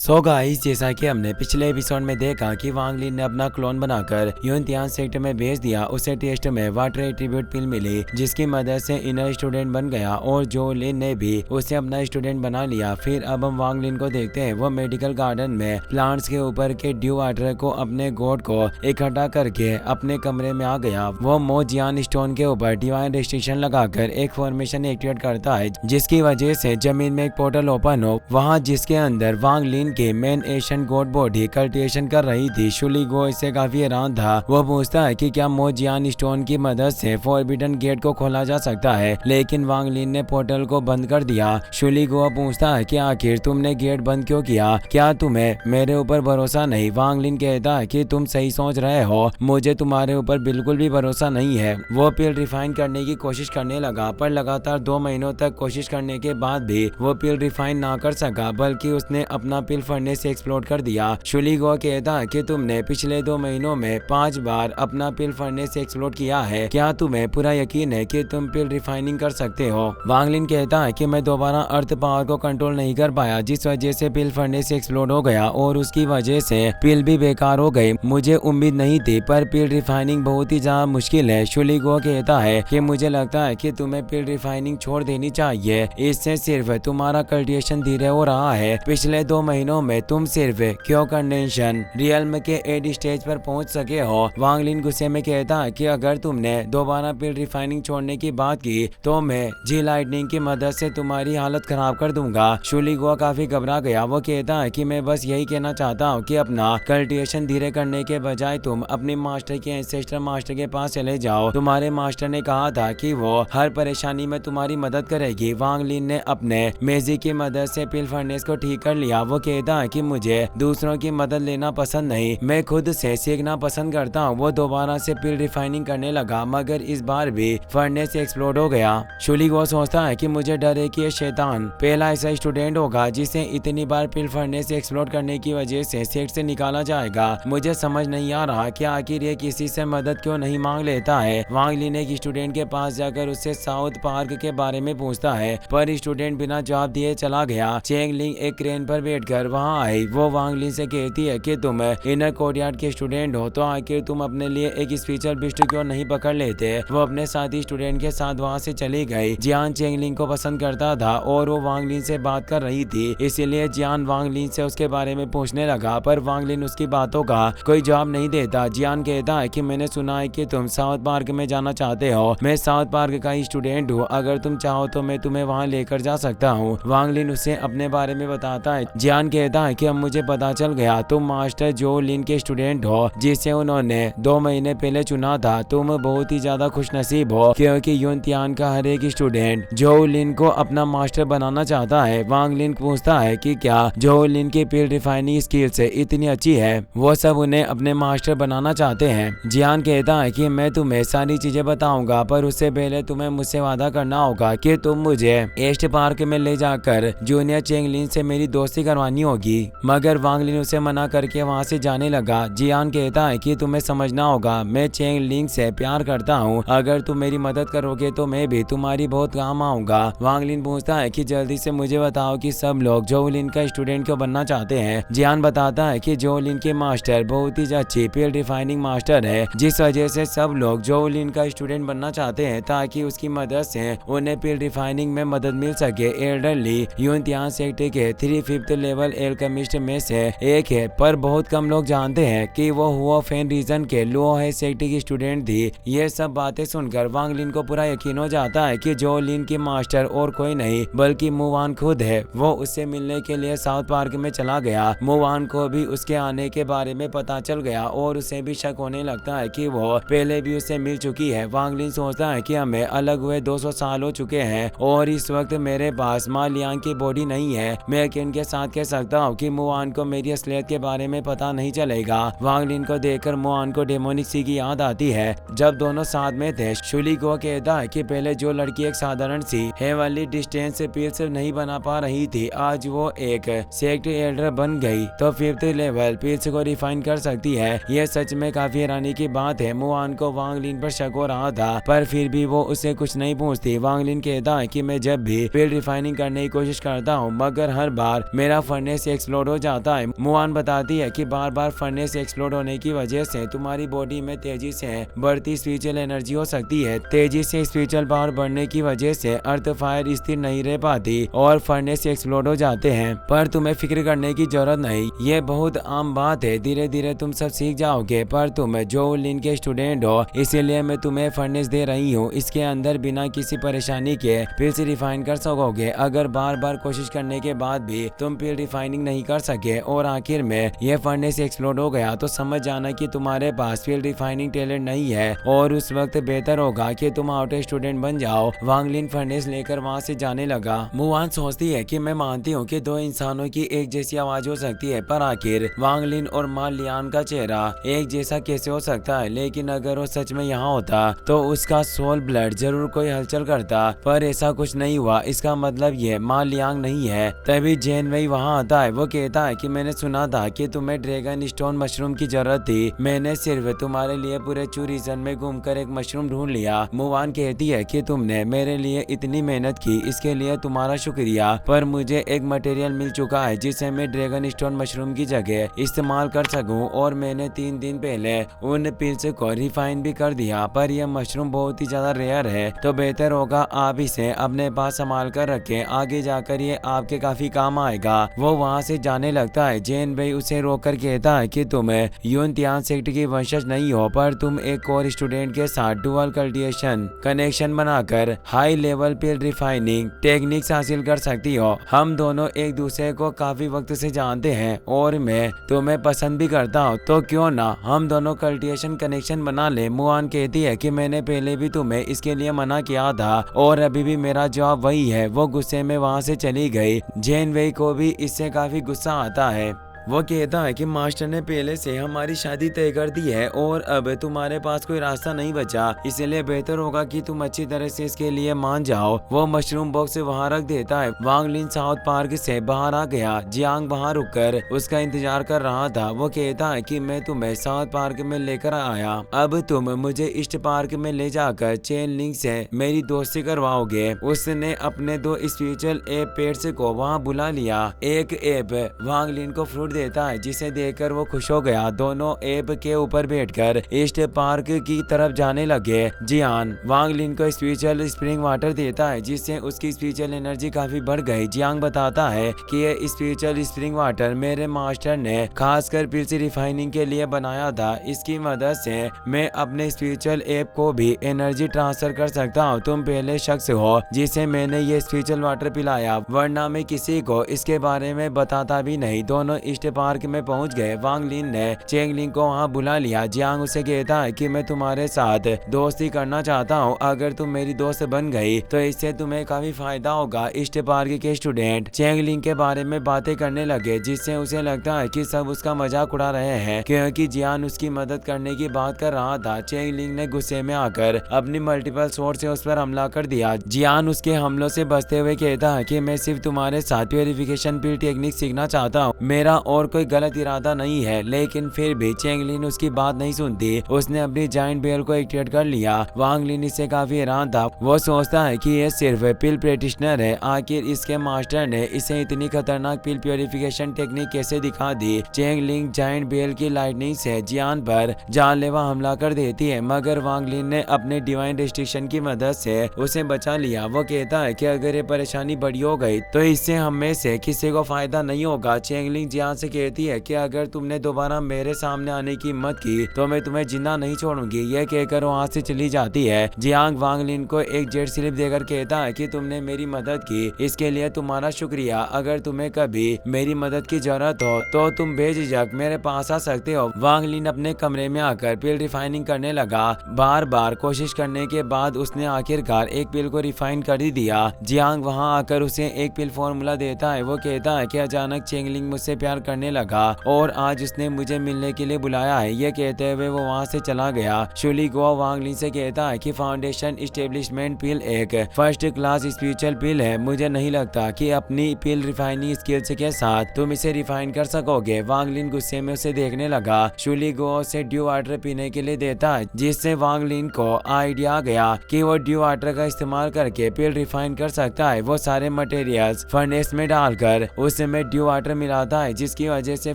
Guys, जैसा कि हमने पिछले एपिसोड में देखा कि वांग लिन ने अपना क्लोन बनाकर युनतियान सेक्टर में भेज दिया। उसे टेस्ट में वाटर एट्रीब्यूट पिल मिली जिसकी मदद से इनर स्टूडेंट बन गया और जो लिन ने भी उसे अपना स्टूडेंट बना लिया। फिर अब हम वांग लिन को देखते हैं। वो मेडिकल गार्डन में प्लांट्स के ऊपर के ड्यू वाटर को अपने गोड को इकट्ठा करके अपने कमरे में आ गया। वो मो जियान स्टोन के ऊपर डिवाइन रेस्ट्रिक्शन लगाकर एक फॉर्मेशन एक्टिवेट करता है जिसकी वजह से जमीन में एक पोर्टल ओपन हो वहाँ, जिसके अंदर वांग लिन के main Asian God body cultivation कर रही थी। शुली गो इससे काफी हैरान था। वो पूछता है कि क्या मो जियान स्टोन की मदद से फॉरबिडन गेट को खोला जा सकता है, लेकिन वांग लिन ने पोर्टल को बंद कर दिया। शुली गो पूछता है कि आखिर तुमने गेट बंद क्यों किया, क्या तुम्हें मेरे ऊपर भरोसा नहीं? वांग लिन कहता है कि तुम सही सोच रहे हो, मुझे तुम्हारे ऊपर बिल्कुल भी भरोसा नहीं है। वो पिल रिफाइन करने की कोशिश करने लगा, पर लगातार 2 महीनों तक कोशिश करने के बाद भी वो पिल रिफाइन ना कर सका, बल्कि उसने अपना पिल फर्नेस से एक्सप्लोड कर दिया। शुली गो कहता है कि तुमने पिछले 2 महीनों में 5 बार अपना पिल फर्नेस से एक्सप्लोड किया है, क्या तुम्हें पूरा यकीन है कि तुम पिल रिफाइनिंग कर सकते हो? वांग लिन कहता है कि मैं दोबारा अर्थ पावर को कंट्रोल नहीं कर पाया, जिस वजह से पिल फर्नेस से एक्सप्लोड हो गया और उसकी वजह से पिल भी बेकार हो गई। मुझे उम्मीद नहीं थी, पर पिल रिफाइनिंग बहुत ही ज्यादा मुश्किल है। शुली गो कहता है कि मुझे लगता है कि तुम्हें पिल रिफाइनिंग छोड़ देनी चाहिए, इससे सिर्फ तुम्हारा कल्टिवेशन धीरे हो रहा है। पिछले 2 महीनों में तुम सिर्फ क्यों कंडेंशन रियल्म के 8 स्टेज पर पहुंच सके हो। वांग लिन गुस्से में कहता है कि अगर तुमने दोबारा पिल रिफाइनिंग छोड़ने की बात की तो मैं जी लाइटनिंग की मदद से तुम्हारी हालत खराब कर दूंगा। शुली गो काफी घबरा गया। वो कहता है कि मैं बस यही कहना चाहता हूँ कि अपना कल्टिवेशन धीरे करने के बजाय तुम अपनी मास्टर के एंसेस्टर मास्टर के पास चले जाओ। तुम्हारे मास्टर ने कहा था कि वो हर परेशानी में तुम्हारी मदद करेगी। वांग लिन ने अपने मैजिक की मदद से पिल फर्नेस को ठीक कर लिया। वो कहता है कि मुझे दूसरों की मदद लेना पसंद नहीं, मैं खुद से सीखना पसंद करता हूँ। वो दोबारा से पिल रिफाइनिंग करने लगा, मगर इस बार भी फर्नेस एक्सप्लोड हो गया। शुली गो सोचता है कि मुझे डर है कि ये शैतान पहला ऐसा स्टूडेंट होगा जिसे इतनी बार पिल फर्नेस एक्सप्लोड करने की वजह से सेक्ट से निकाला जाएगा। मुझे समझ नहीं आ रहा कि आखिर ये किसी से मदद क्यों नहीं मांग लेता है। वांग लिन एक स्टूडेंट के पास जाकर उससे साउथ पार्क के बारे में पूछता है, पर स्टूडेंट बिना जवाब दिए चला गया। चेंग लिंग एक क्रेन पर बैठकर वहां आई। वो वांग लिन से कहती है कि तुम इनर कोर्टयार्ड के स्टूडेंट हो, तो आखिर तुम अपने लिए एक स्पेशल बिस्ट क्यों नहीं पकड़ लेते? वो अपने साथी स्टूडेंट के साथ वहां से चली गई। जियान चेंग लिंग को पसंद करता था और वो वांग लिन से बात कर रही थी, इसीलिए जियान वांग लिन से उसके बारे में पूछने लगा, पर वांग लिन उसकी बातों का कोई जवाब नहीं देता। जियान कहता है कि मैंने सुना है कि तुम साउथ पार्क में जाना चाहते हो, मैं साउथ पार्क का ही स्टूडेंट हूँ, अगर तुम चाहो तो मैं तुम्हें वहाँ लेकर जा सकता हूँ। वांग लिन उसे अपने बारे में बताता है। जियान कहता है कि अब मुझे पता चल गया, तुम मास्टर जो लिन के स्टूडेंट हो जिसे उन्होंने 2 महीने पहले चुना था। तुम बहुत ही ज्यादा खुशनसीब हो, क्योंकि युनतियान का हर एक स्टूडेंट जो लिन को अपना मास्टर बनाना चाहता है। वांग लिन पूछता है कि क्या जो लिन की पिल रिफाइनिंग स्किल्स इतनी अच्छी है, वो सब उन्हें अपने मास्टर बनाना चाहते हैं। जियान कहता है कि मैं तुम्हें सारी चीजें बताऊंगा, पर उससे पहले तुम्हें मुझसे वादा करना होगा कि तुम मुझे ईस्ट पार्क में ले जाकर जूनियर चेंग लिन से मेरी दोस्ती करवानी होगी। मगर वांग लिन उसे मना करके वहां से जाने लगा। जियान कहता है कि तुम्हें समझना होगा, मैं चेंग लिन से प्यार करता हूँ, अगर तुम मेरी मदद करोगे तो मैं भी तुम्हारी बहुत काम आऊंगा। वांग लिन पूछता है कि जल्दी से मुझे बताओ कि सब लोग जो लिन का स्टूडेंट क्यों बनना चाहते हैं। जियान बताता है कि जो लिन के मास्टर बहुत ही अच्छी पिल रिफाइनिंग मास्टर है, जिस वजह से सब लोग जो लिन का स्टूडेंट बनना चाहते हैं ताकि उसकी मदद से उन्हें पिल रिफाइनिंग में मदद मिल सके। एल्डरली युनतियान सेक्टर के 3/5 लेवल एल्केमिस्ट में से एक है, पर बहुत कम लोग जानते हैं कि वो हुआ फेन रीजन के लो है सेक्टर की स्टूडेंट थी। ये सब बातें सुनकर वांग लिन को पूरा यकीन हो जाता है कि जो लिन की मास्टर और कोई नहीं बल्कि मुवान खुद है। वो उससे मिलने के लिए साउथ पार्क में चला गया। मुवान को भी उसके आने के बारे में पता चल गया और उसे भी शक होने लगता है कि वो पहले भी उससे मिल चुकी है। वांग लिन सोचता है कि हमें अलग हुए 200 साल हो चुके हैं और इस वक्त मेरे पास मा लियांग की बॉडी नहीं है। मैं यकीन के साथ कह सकता हूँ कि मुवान को मेरी असलियत के बारे में पता नहीं चलेगा। वांग लिन को देखकर मुवान को डेमोनिक सी की याद आती है जब दोनों साथ में थे। शुली को कहता है कि पहले जो लड़की एक साधारण सी हेवनली डिस्टेंस से पिल्स नहीं बना पा रही थी, आज वो एक सेक्ट एल्डर बन गई तो 5th लेवल पिल्स को रिफाइन कर सकती है। यह सच में काफी हैरानी की बात है। मुवान को वांग लिन पर शक हो रहा था, पर फिर भी वो उससे कुछ नहीं पूछती। वांग लिन कहता है कि मैं जब भी पिल रिफाइनिंग करने की कोशिश करता हूँ, मगर हर बार मेरा फर्नेस फर्नेस एक्सप्लोड हो जाता है। मुआन बताती है कि बार बार फर्नेस एक्सप्लोड होने की वजह से तुम्हारी बॉडी में तेजी से बढ़ती स्पिरिचुअल एनर्जी हो सकती है। तेजी से स्पिरिचुअल पावर बढ़ने की वजह से अर्थ फायर स्थिर नहीं रह पाती और फर्नेस एक्सप्लोड हो जाते हैं। पर तुम्हें फिक्र करने की जरूरत नहीं, ये बहुत आम बात है। धीरे धीरे तुम सब सीख जाओगे। पर तुम जो लिन के स्टूडेंट हो, इसीलिए मैं तुम्हें फर्नेस दे रही हूँ। इसके अंदर बिना किसी परेशानी के फिर से रिफाइन कर सकोगे। अगर बार बार कोशिश करने के बाद भी तुम फिर रिफाइनिंग नहीं कर सके और आखिर में यह फर्नेस एक्सप्लोड हो गया, तो समझ जाना कि तुम्हारे पास फिर रिफाइनिंग टैलेंट नहीं है और उस वक्त बेहतर होगा कि तुम आउटर स्टूडेंट बन जाओ। वांग लिन फर्नेस लेकर वहाँ से जाने लगा। मुआन सोचती है कि मैं मानती हूँ कि दो इंसानों की एक जैसी आवाज हो सकती है, पर आखिर वांग लिन और मा लियान का चेहरा एक जैसा कैसे हो सकता है। लेकिन अगर वो सच में यहाँ होता तो उसका सोल ब्लड जरूर कोई हलचल करता, पर ऐसा कुछ नहीं हुआ। इसका मतलब ये मा लियांग नहीं है। तभी जेन वेई वहाँ आता है। वो कहता है कि मैंने सुना था कि तुम्हें ड्रैगन स्टोन मशरूम की जरूरत थी। मैंने सिर्फ तुम्हारे लिए पूरे चू रीजन में घूमकर एक मशरूम ढूंढ लिया। मुआन कहती है कि तुमने मेरे लिए इतनी मेहनत की, इसके लिए तुम्हारा शुक्रिया। पर मुझे एक मटेरियल मिल चुका है जिसे मैं ड्रैगन स्टोन मशरूम की जगह इस्तेमाल कर सकूं और मैंने 3 दिन पहले उन पिल्स को रिफाइन भी कर दिया। पर यह मशरूम बहुत ही ज्यादा रेयर है, तो बेहतर होगा आप इसे अपने पास संभाल कर रखें। आगे जाकर ये आपके काफी काम आएगा। वो वहाँ से जाने लगता है। जेन वेई उसे रोककर कहता है कि तुम युनतियान सेक्ट की वंशज नहीं हो, पर तुम एक और स्टूडेंट के साथ डुअल कल्टिवेशन कनेक्शन बनाकर हाई लेवल पिल रिफाइनिंग टेक्निक्स हासिल कर सकती हो। हम दोनों एक दूसरे को काफी वक्त से जानते हैं और मैं तुम्हें पसंद भी करता हूँ, तो क्यों ना हम दोनों कल्टिवेशन कनेक्शन बना ले। मुआन कहती है कि मैंने पहले भी तुम्हें इसके लिए मना किया था और अभी भी मेरा जवाब वही है। वो गुस्से में वहाँ से चली गई। जेन वेई को भी इससे काफी गुस्सा आता है। वो कहता है कि मास्टर ने पहले से हमारी शादी तय कर दी है और अब तुम्हारे पास कोई रास्ता नहीं बचा, इसलिए बेहतर होगा कि तुम अच्छी तरह से इसके लिए मान जाओ। वो मशरूम बॉक्स वहाँ रख देता है। वांग लिन साउथ पार्क से बाहर आ गया। जियांग वहाँ रुककर उसका इंतजार कर रहा था। वो कहता है कि मैं तुम्हें साउथ पार्क में लेकर आया, अब तुम मुझे ईस्ट पार्क में ले जाकर चेन लिंक से मेरी दोस्ती करवाओगे। उसने अपने 2 स्पिरिचुअल एप पेट्स को वहाँ बुला लिया। एक एप वांग लिन को फ्रूट देता है, जिसे देखकर वो खुश हो गया। दोनों एप के ऊपर बैठकर ईस्ट पार्क की तरफ जाने लगे। जियान वांग लिन को स्पिरिचुअल स्प्रिंग वाटर देता है, जिससे उसकी स्पिरिचुअल एनर्जी काफी बढ़ गई। जियांग बताता है कि ये स्पिरिचुअल स्प्रिंग वाटर मेरे मास्टर ने खासकर पिल्स रिफाइनिंग के लिए बनाया था। इसकी मदद से मैं अपने स्पिरिचुअल एप को भी एनर्जी ट्रांसफर कर सकता हूँ। तुम पहले शख्स हो जिसे मैंने ये स्पिरिचुअल वाटर पिलाया, वरना मैं किसी को इसके बारे में बताता भी नहीं। दोनों ईस्ट पार्क में पहुंच गए। वांग लिन ने चेंग लिंग को वहां बुला लिया। जियांग उसे कहता है कि मैं तुम्हारे साथ दोस्ती करना चाहता हूं। अगर तुम मेरी दोस्त बन गई तो इससे तुम्हें काफी फायदा होगा। ईस्ट पार्क के स्टूडेंट चेंग लिंग के बारे में बातें करने लगे, जिससे उसे लगता है कि सब उसका मजाक उड़ा रहे हैं, क्योंकि जियान उसकी मदद करने की बात कर रहा था। चेंग लिंग ने गुस्से में आकर अपनी मल्टीपल सोर्स से उस पर हमला कर दिया। जियान उसके हमलों से बचते हुए कहता है कि मैं सिर्फ तुम्हारे साथ प्यूरिफिकेशन पिल टेक्निक सीखना चाहता हूँ, मेरा और कोई गलत इरादा नहीं है। लेकिन फिर भी चेंग लिन उसकी बात नहीं सुनती। उसने अपनी जाइंट बेल को एक्टिवेट कर लिया। वांग लिन इससे काफी हैरान था। वो सोचता है कि ये सिर्फ पिल प्रैक्टिशनर है, आखिर इसके मास्टर ने इसे इतनी खतरनाक पिल प्यूरिफिकेशन टेक्निक कैसे दिखा दी। चेंग लिंग जाइंट बेल की लाइटनिंग से जियान पर जानलेवा हमला कर देती है, मगर वांग लिन ने अपने डिवाइन रेस्ट्रिक्शन की मदद से उसे बचा लिया। वो कहता है कि अगर ये परेशानी बड़ी हो गई तो इससे हम में से किसी को फायदा नहीं होगा। चेंग लिंग जियान से कहती है कि अगर तुमने दोबारा मेरे सामने आने की हिम्मत की तो मैं तुम्हें जिंदा नहीं छोड़ूंगी। यह कहकर वहाँ से चली जाती है। जियांग वांग लिन को एक जेट स्लिप देकर कहता है कि तुमने मेरी मदद की, इसके लिए तुम्हारा शुक्रिया। अगर तुम्हें कभी मेरी मदद की जरूरत हो तो तुम बेझिझक मेरे पास आ सकते हो। वांग लिन अपने कमरे में आकर पिल रिफाइनिंग करने लगा। बार बार कोशिश करने के बाद उसने आखिरकार एक पिल को रिफाइन कर ही दिया। जियांग वहाँ आकर उसे एक पिल फॉर्मूला देता है। वो कहता है कि अचानक चेंग लिंग मुझसे प्यार करने लगा और आज उसने मुझे मिलने के लिए बुलाया है। ये कहते हुए वो वहाँ से चला गया। शुली गुओ वांग लिन से कहता है कि फाउंडेशन इस्टेब्लिशमेंट पिल एक फर्स्ट क्लास स्पिरिचुअल पिल है। मुझे नहीं लगता कि अपनी पिल रिफाइनिंग स्किल्स के साथ तुम इसे रिफाइन कर सकोगे। वांग लिन गुस्से में उसे देखने लगा। शुली गुओ से ड्यू वाटर पीने के लिए देता है, जिससे वांग लिन को आइडिया गया कि वो ड्यू वाटर का इस्तेमाल करके पिल रिफाइन कर सकता है। वो सारे मटेरियल्स फर्नेस में डालकर उसमें ड्यू वाटर मिलाता है, जिसकी वजह से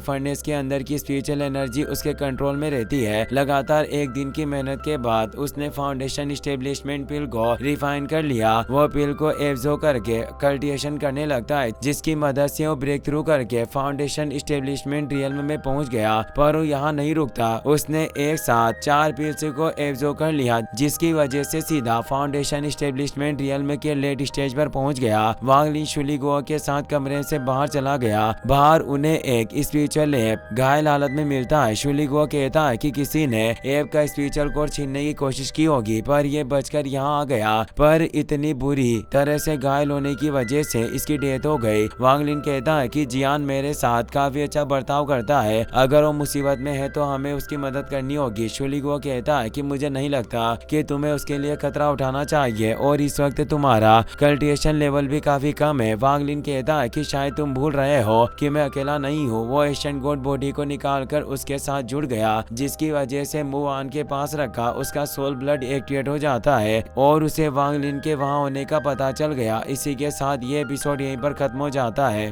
फर्नेस के अंदर की स्पिरिचुअल एनर्जी उसके कंट्रोल में रहती है। लगातार एक दिन की मेहनत के बाद उसने फाउंडेशन इस्टेब्लिशमेंट पिल को रिफाइन कर लिया। वो पिल को एब्जॉर्ब करके कल्टिवेशन करने लगता है, जिसकी मदद से वो ब्रेक थ्रू करके फाउंडेशन इस्टेब्लिशमेंट रियल्म में पहुंच गया। पर वो यहाँ नहीं रुकता। उसने एक साथ 4 पिल्स को एब्जॉर्ब कर लिया, जिसकी वजह से सीधा फाउंडेशन इस्टेब्लिशमेंट रियल्म के लेट स्टेज पर पहुंच गया। वांग लिन शुली गुओ के साथ कमरे से बाहर चला गया। बाहर उन्हें एक स्पिरिचुअल एप घायल हालत में मिलता है। शुली गुओ कहता है कि किसी ने एप का स्पिरिचुअल कोड छीनने की कोशिश की होगी, पर यह बचकर यहाँ आ गया। पर इतनी बुरी तरह से घायल होने की वजह से इसकी डेथ हो गई। वांग लिन कहता है कि जियान मेरे साथ काफी अच्छा बर्ताव करता है। अगर वो मुसीबत में है तो हमें उसकी मदद करनी होगी। शुली गुओ कहता है कि मुझे नहीं लगता कि तुम्हें उसके लिए खतरा उठाना चाहिए और इस वक्त तुम्हारा कल्टिवेशन लेवल भी काफी कम है। वांग लिन कहता है कि शायद तुम भूल रहे हो कि मैं अकेला नहीं हूँ। वो एशियन गोड बॉडी को निकालकर उसके साथ जुड़ गया, जिसकी वजह से मुआन के पास रखा उसका सोल ब्लड एक्टिवेट हो जाता है और उसे वांग लिन के वहाँ होने का पता चल गया। इसी के साथ ये एपिसोड यहीं पर खत्म हो जाता है।